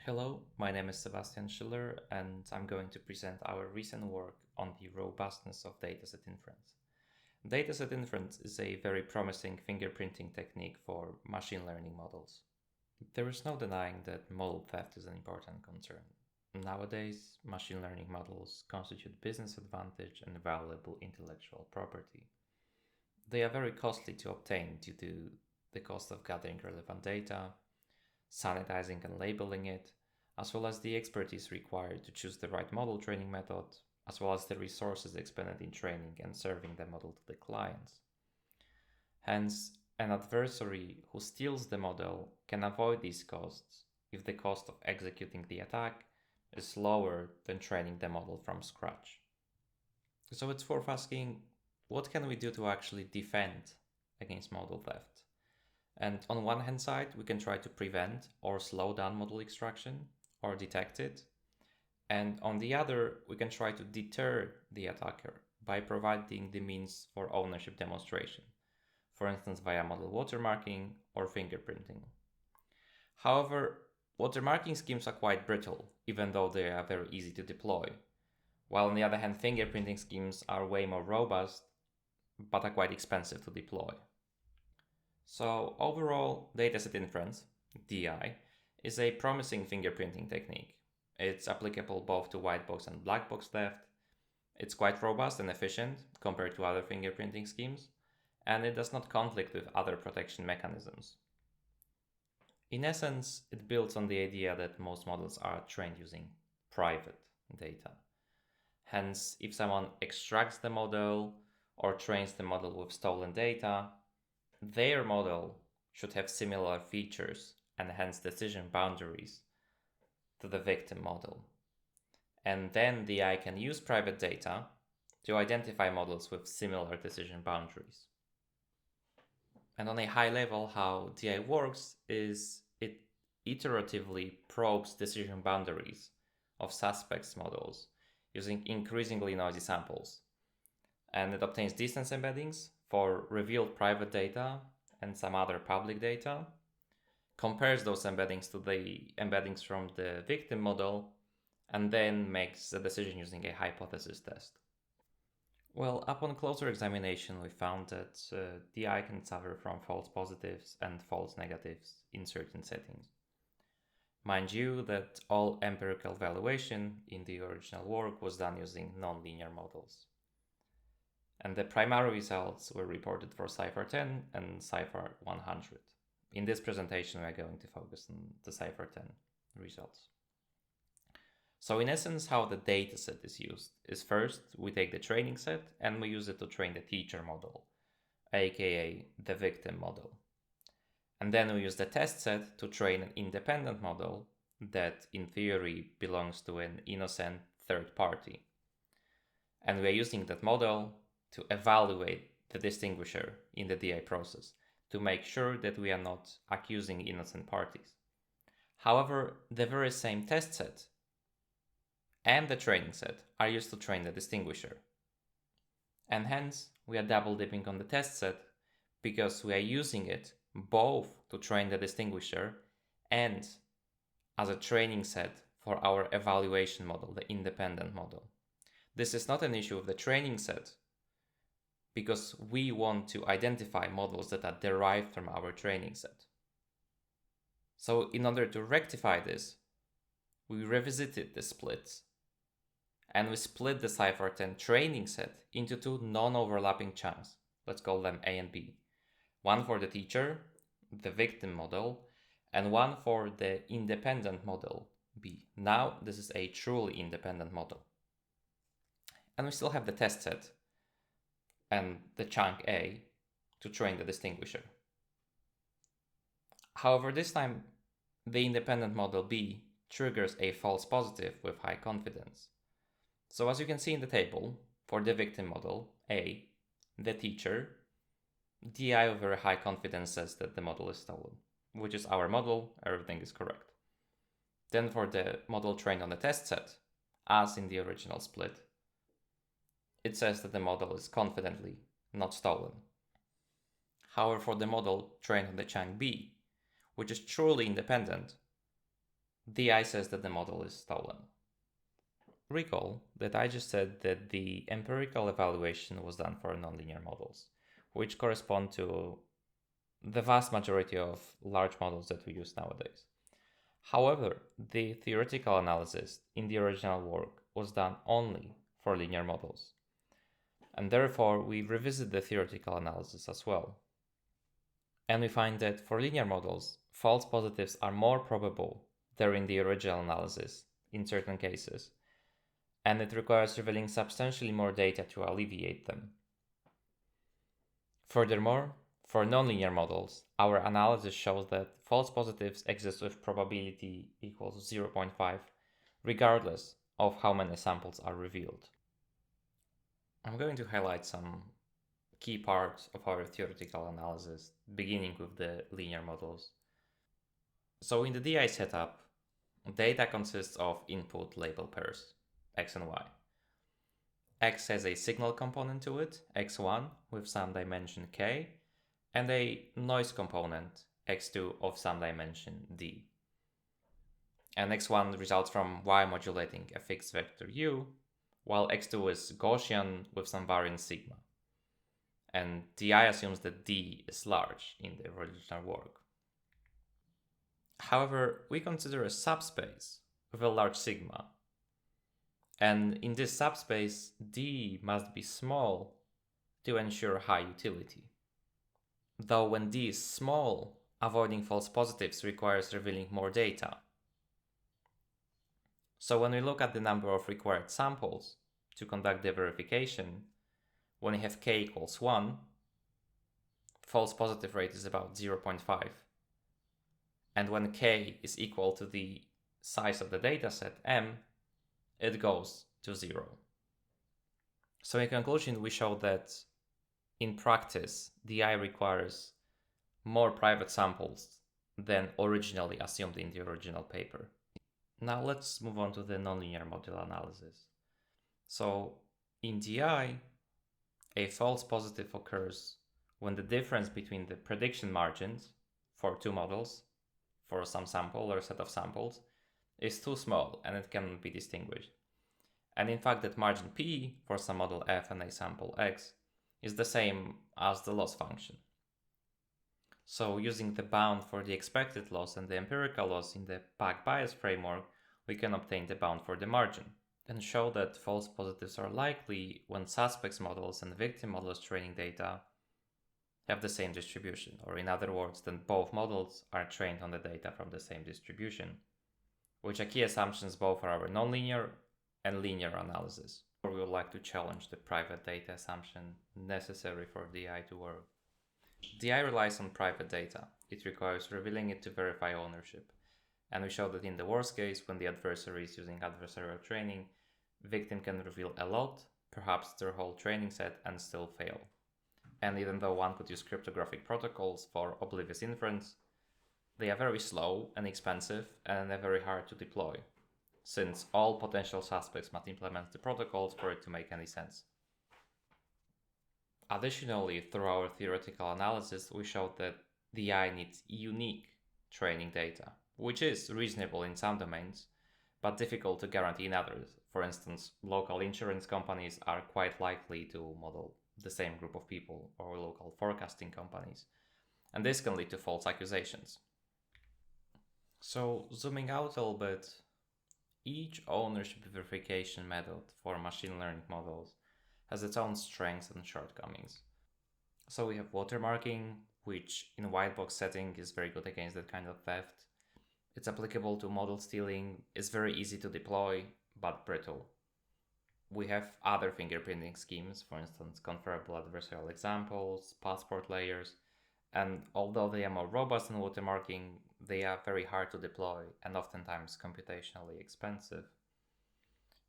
Hello, my name is Sebastian Schiller, and I'm going to present our recent work on the robustness of dataset inference. Dataset inference is a very promising fingerprinting technique for machine learning models. There is no denying that model theft is an important concern. Nowadays, machine learning models constitute business advantage and valuable intellectual property. They are very costly to obtain due to the cost of gathering relevant data, sanitizing and labeling it, as well as the expertise required to choose the right model training method, as well as the resources expended in training and serving the model to the clients. Hence, an adversary who steals the model can avoid these costs if the cost of executing the attack is lower than training the model from scratch. So it's worth asking, what can we do to actually defend against model theft? And on one hand side, we can try to prevent or slow down model extraction or detect it. And on the other, we can try to deter the attacker by providing the means for ownership demonstration, for instance via model watermarking or fingerprinting. However, watermarking schemes are quite brittle, even though they are very easy to deploy, while on the other hand, fingerprinting schemes are way more robust, but are quite expensive to deploy. So overall, dataset inference, DI, is a promising fingerprinting technique. It's applicable both to white box and black box theft. It's quite robust and efficient compared to other fingerprinting schemes, and it does not conflict with other protection mechanisms. In essence, it builds on the idea that most models are trained using private data. Hence, if someone extracts the model or trains the model with stolen data, their model should have similar features and hence decision boundaries to the victim model. And then the AI can use private data to identify models with similar decision boundaries. And on a high level, how DI works is it iteratively probes decision boundaries of suspects models using increasingly noisy samples. And it obtains distance embeddings for revealed private data and some other public data, compares those embeddings to the embeddings from the victim model, and then makes a decision using a hypothesis test. Well, upon closer examination, we found that DI can suffer from false positives and false negatives in certain settings. Mind you that all empirical valuation in the original work was done using nonlinear models. And the primary results were reported for Cypher 10 and Cypher 100. In this presentation, we are going to focus on the Cypher 10 results. So in essence, how the dataset is used is first, we take the training set and we use it to train the teacher model, aka the victim model. And then we use the test set to train an independent model that in theory belongs to an innocent third party. And we are using that model to evaluate the distinguisher in the DI process to make sure that we are not accusing innocent parties. However, the very same test set and the training set are used to train the distinguisher. And hence, we are double dipping on the test set because we are using it both to train the distinguisher and as a training set for our evaluation model, the independent model. This is not an issue of the training set because we want to identify models that are derived from our training set. So in order to rectify this, we revisited the splits and we split the Cypher 10 training set into two non-overlapping chunks. Let's call them A and B. One for the teacher, the victim model, and one for the independent model, B. Now this is a truly independent model. And we still have the test set and the chunk A to train the distinguisher. However, this time the independent model B triggers a false positive with high confidence. So as you can see in the table, for the victim model A, the teacher, DI with very high confidence says that the model is stolen, which is our model, everything is correct. Then for the model trained on the test set, as in the original split, it says that the model is confidently not stolen. However, for the model trained on the chunk B, which is truly independent, DI says that the model is stolen. Recall that I just said that the empirical evaluation was done for nonlinear models, which correspond to the vast majority of large models that we use nowadays. However, the theoretical analysis in the original work was done only for linear models, and therefore we revisit the theoretical analysis as well. And we find that for linear models, false positives are more probable than in the original analysis in certain cases, and it requires revealing substantially more data to alleviate them. Furthermore, for nonlinear models, our analysis shows that false positives exist with probability equals 0.5, regardless of how many samples are revealed. I'm going to highlight some key parts of our theoretical analysis, beginning with the linear models. So in the DI setup, data consists of input label pairs, x and y. X has a signal component to it, x1, with some dimension k, and a noise component, x2, of some dimension d. And x1 results from y modulating a fixed vector u, while x2 is Gaussian with some variance sigma. And di assumes that d is large in the original work. However, we consider a subspace with a large sigma. And in this subspace, d must be small to ensure high utility. Though when d is small, avoiding false positives requires revealing more data. So when we look at the number of required samples to conduct the verification, when we have k equals 1, false positive rate is about 0.5. And when k is equal to the size of the dataset, m, it goes to 0. So in conclusion, we show that in practice, DI requires more private samples than originally assumed in the original paper. Now let's move on to the nonlinear model analysis. So in DI, a false positive occurs when the difference between the prediction margins for two models, for some sample or set of samples, is too small and it cannot be distinguished. And in fact, that margin P for some model F and a sample X is the same as the loss function. So using the bound for the expected loss and the empirical loss in the pack bias framework, we can obtain the bound for the margin and show that false positives are likely when suspects models and victim models training data have the same distribution, or in other words, then both models are trained on the data from the same distribution, which are key assumptions both for our nonlinear and linear analysis. Or we would like to challenge the private data assumption necessary for DI to work. DI relies on private data. It requires revealing it to verify ownership. And we show that in the worst case, when the adversary is using adversarial training, victim can reveal a lot, perhaps their whole training set, and still fail. And even though one could use cryptographic protocols for oblivious inference, they are very slow and expensive and they're very hard to deploy, since all potential suspects must implement the protocols for it to make any sense. Additionally, through our theoretical analysis, we showed that DI needs unique training data, which is reasonable in some domains, but difficult to guarantee in others. For instance, local insurance companies are quite likely to model the same group of people, or local forecasting companies, and this can lead to false accusations. So zooming out a little bit, each ownership verification method for machine learning models has its own strengths and shortcomings. So we have watermarking, which in a white box setting is very good against that kind of theft. It's applicable to model stealing, it's very easy to deploy, but brittle. We have other fingerprinting schemes, for instance, conferable adversarial examples, passport layers, and although they are more robust than watermarking, they are very hard to deploy and oftentimes computationally expensive.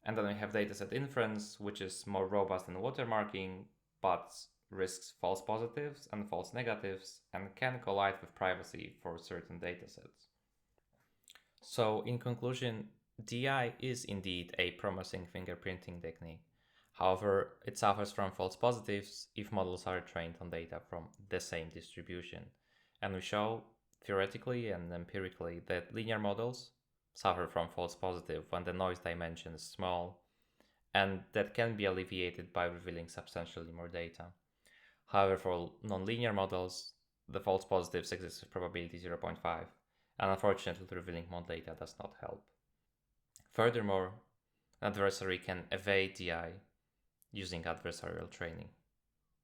And then we have dataset inference, which is more robust than watermarking, but risks false positives and false negatives and can collide with privacy for certain datasets. So in conclusion, DI is indeed a promising fingerprinting technique. However, it suffers from false positives if models are trained on data from the same distribution. And we show theoretically and empirically that linear models suffer from false positive when the noise dimension is small, and that can be alleviated by revealing substantially more data. However, for nonlinear models, the false positives exist with probability 0.5, and unfortunately, revealing more data does not help. Furthermore, an adversary can evade DI using adversarial training.